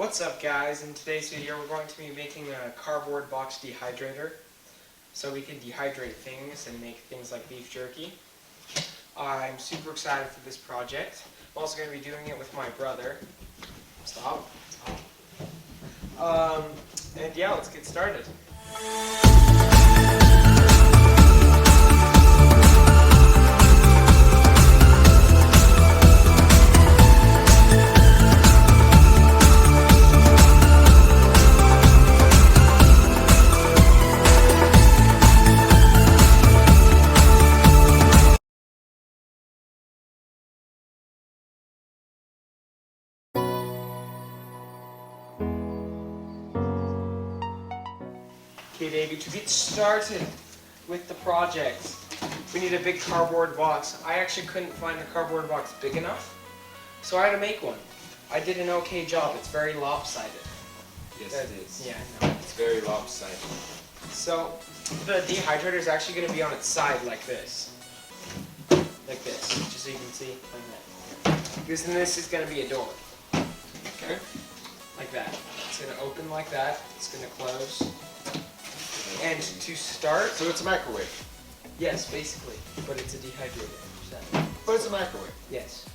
What's up, guys? In today's video we're going to be making a cardboard box dehydrator so we can dehydrate things and make things like beef jerky. I'm super excited for this project. I'm also going to be doing it with my brother. Stop. And yeah, let's get started. Okay, baby, to get started with the project, we need a big cardboard box. I actually couldn't find a cardboard box big enough, so I had to make one. I did an okay job. It's very lopsided. Yes, it is. Yeah, I know. It's very lopsided. So, the dehydrator is actually going to be on its side like this. Like this, just so you can see. Like that. Because then this is going to be a door. Okay. Like that. It's going to open like that. It's going to close. And to start... So it's a microwave. Yes, basically. But it's a dehydrator. But it's a microwave. Yes.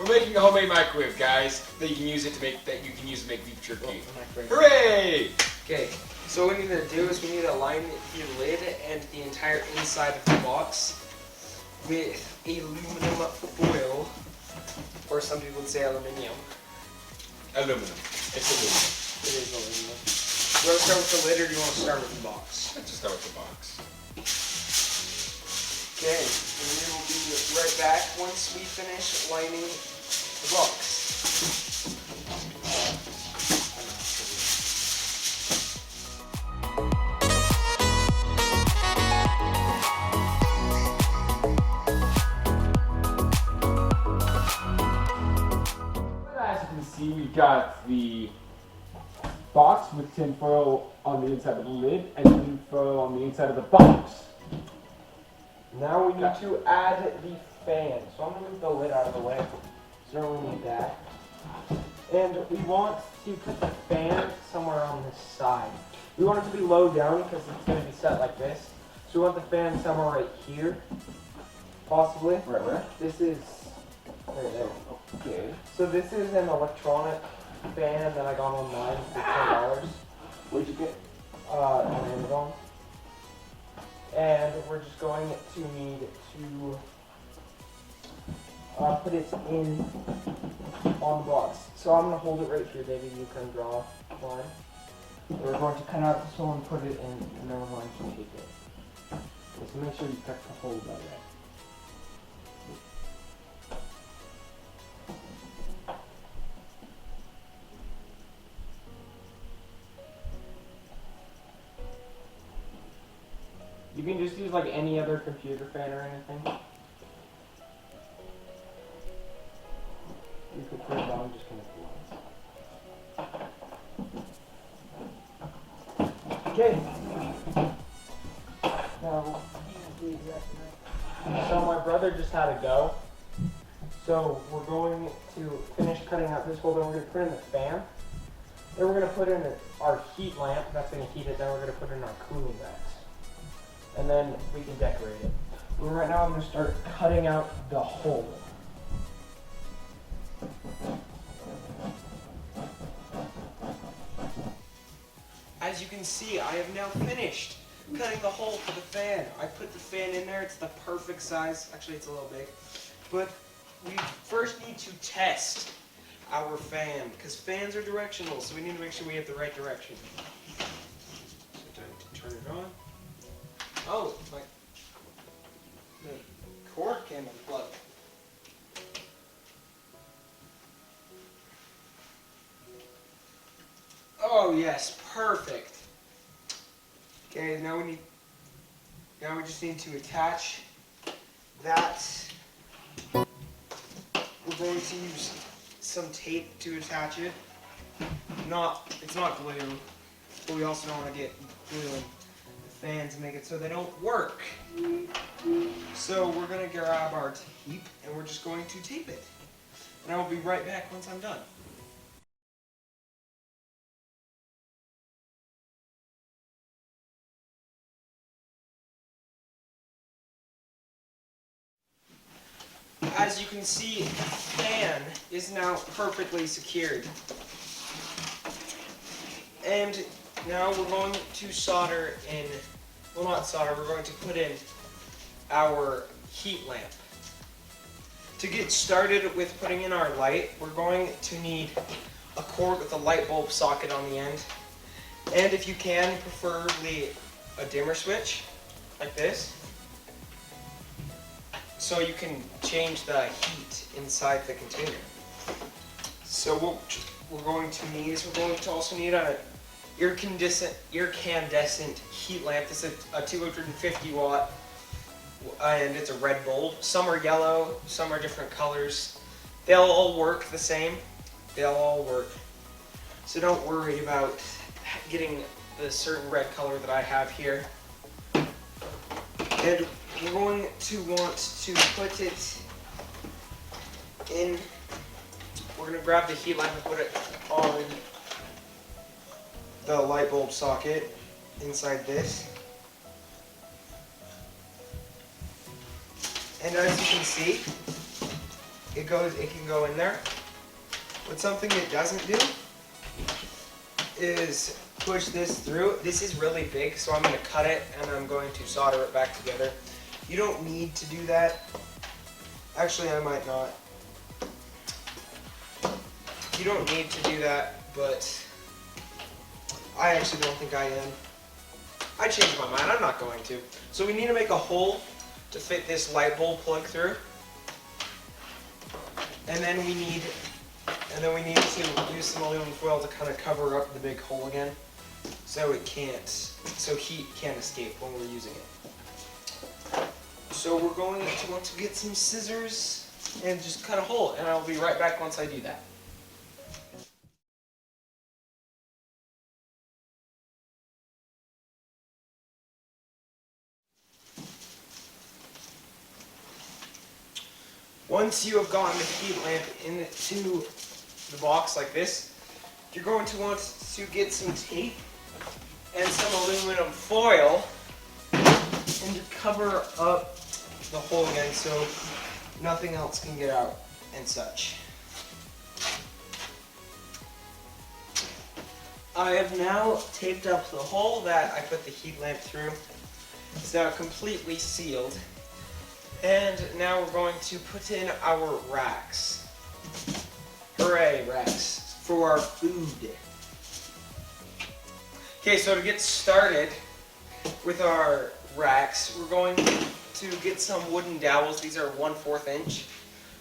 We're making a homemade microwave, guys, that you can use to make beef jerky. Oh, Hooray! Okay, so what we need to do is we need to line the lid and the entire inside of the box with aluminum foil, or some people would say aluminium. Aluminum. It's aluminum. It is aluminum. Do you want to start with the lid or do you want to start with the box? Let's just start with the box. Okay, and we will be right back once we finish lining the box. As you can see, we've got the box with tin foil on the inside of the lid and tin foil on the inside of the box. Now we need to add the fan. So I'm going to move the lid out of the way. So we need that. And we want to put the fan somewhere on this side. We want it to be low down because it's going to be set like this. So we want the fan somewhere right here. Possibly. Right where? This is right there. Okay. So this is an electronic fan that I got online for $10. Where'd you get? On Amazon. And we're just going to need to put it in on the box. So I'm going to hold it right here, baby. You can draw a line. We're going to cut out this one and put it in, and then we're going to take it. Okay, so make sure you cut the hole by that. You can just use like any other computer fan or anything. You could put it on, just connect the lines. Okay. Now, so my brother just had to go. So we're going to finish cutting out this hole, then we're going to put in the fan. Then we're going to put in our heat lamp, that's going to heat it, then we're going to put in our cooling vents. And then we can decorate it. But right now I'm going to start cutting out the hole. As you can see, I have now finished cutting the hole for the fan. I put the fan in there, it's the perfect size. Actually, it's a little big. But we first need to test our fan, because fans are directional, so we need to make sure we have the right direction. So time to turn it on. Oh, like the cord came unplugged. Oh yes, perfect. Okay, now we just need to attach that. We're going to use some tape to attach it. It's not glue, but we also don't want to get glue in fans and make it so they don't work. So we're going to grab our tape and we're just going to tape it. And I will be right back once I'm done. as you can see, the fan is now perfectly secured. And now we're going to solder in, well, not solder, we're going to put in our heat lamp. To get started with putting in our light, we're going to need a cord with a light bulb socket on the end. And if you can, preferably a dimmer switch, like this. So you can change the heat inside the container. So what we're going to need is we're going to also need a incandescent heat lamp. This is a 250 watt and it's a red bulb. Some are yellow, some are different colors. They'll all work the same. They'll all work. So don't worry about getting the certain red color that I have here. And we're going to want to put it in, we're going to grab the heat lamp and put it on the light bulb socket inside this. And as you can see, it can go in there. But something it doesn't do is push this through. This is really big, so I'm going to cut it and I'm going to solder it back together. You don't need to do that. Actually, I might not. You don't need to do that, but I actually don't think I am. I changed my mind, I'm not going to. So we need to make a hole to fit this light bulb plug through. And then we need to use some aluminum foil to kind of cover up the big hole again, so heat can't escape when we're using it. So we're going to want to get some scissors and just cut a hole, and I'll be right back once I do that. Once you have gotten the heat lamp into the box like this, you're going to want to get some tape and some aluminum foil and to cover up the hole again so nothing else can get out and such. I have now taped up the hole that I put the heat lamp through. It's now completely sealed. And now we're going to put in our racks. Hooray, racks for our food. Okay, so to get started with our racks, we're going to get some wooden dowels. These are 1/4 inch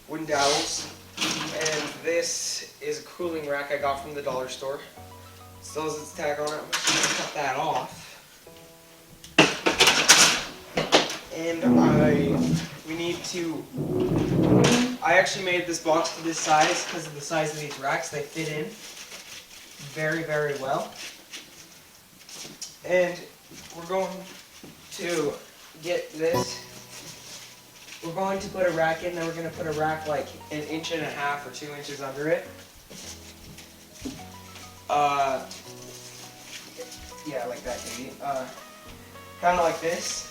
wooden dowels. And this is a cooling rack I got from the dollar store. Still has its tag on it. I'm just going to cut that off. And I actually made this box to this size because of the size of these racks. They fit in very, very well. And we're going to get this. We're going to put a rack in, then we're going to put a rack like 1.5 inches or 2 inches under it. Yeah, like that maybe. Kind of like this.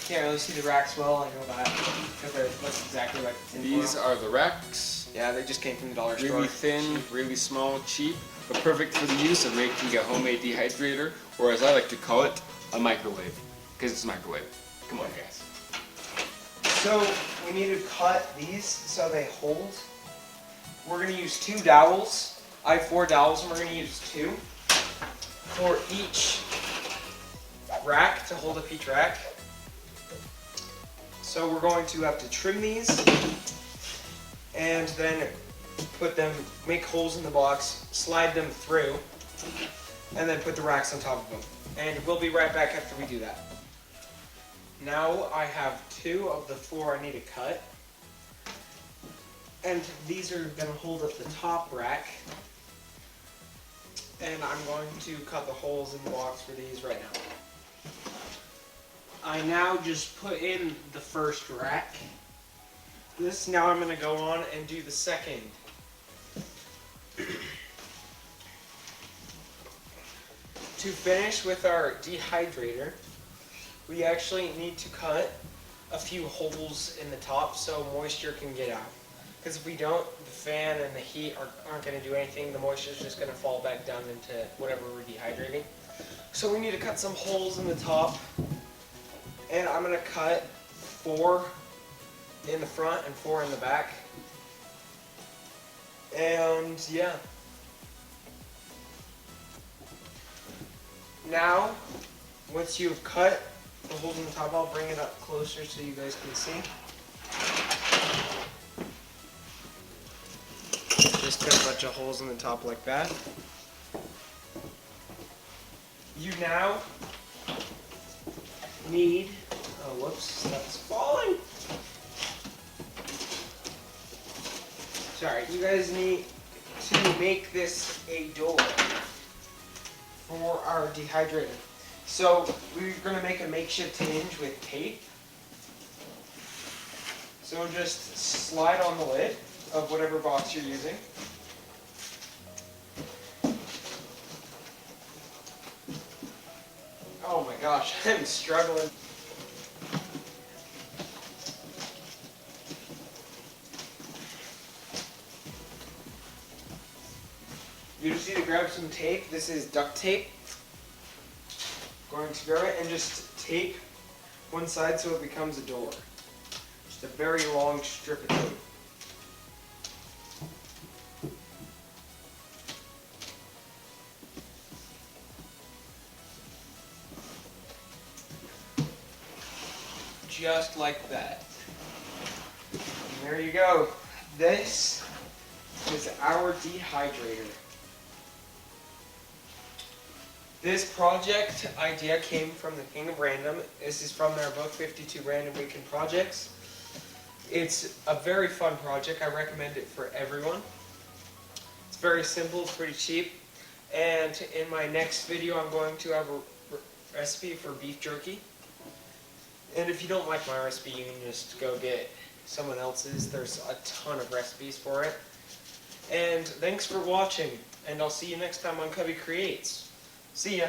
Can't really see the racks well, I know that, because they look exactly like the tin These foil. are the racks. Yeah, they just came from the dollar store. Really thin, really small, cheap, but perfect for the use of making a homemade dehydrator, or as I like to call it, a microwave. Because it's a microwave. Come on, guys. So we need to cut these so they hold. We're going to use 2 dowels. I have 4 dowels and we're going to use 2 for each rack to hold up each rack. So we're going to have to trim these and then make holes in the box, slide them through, and then put the racks on top of them. And we'll be right back after we do that. Now I have 2 of the 4 I need to cut. And these are going to hold up the top rack. And I'm going to cut the holes in the box for these right now. I now just put in the first rack. Now I'm going to go on and do the second. To finish with our dehydrator, we actually need to cut a few holes in the top so moisture can get out. Because if we don't, the fan and the heat aren't going to do anything. The moisture is just going to fall back down into whatever we're dehydrating. So we need to cut some holes in the top. And I'm going to cut 4 in the front and 4 in the back. And yeah. Now, once you've cut the holes in the top, I'll bring it up closer so you guys can see. Just cut a bunch of holes in the top like that. You now need, oh whoops, that's falling. Sorry, you guys need to make this a door for our dehydrator. So we're going to make a makeshift hinge with tape. So just slide on the lid of whatever box you're using. Oh my gosh, I'm struggling. You just need to grab some tape. This is duct tape. Going to grab it and just tape one side so it becomes a door. Just a very long strip of tape. Just like that. And there you go. This is our dehydrator. This project idea came from the King of Random. This is from their book, 52 Random Weekend Projects. It's a very fun project. I recommend it for everyone. It's very simple, pretty cheap. And in my next video, I'm going to have a recipe for beef jerky. And if you don't like my recipe, you can just go get someone else's. There's a ton of recipes for it. And thanks for watching. And I'll see you next time on Cubby Creates. See ya.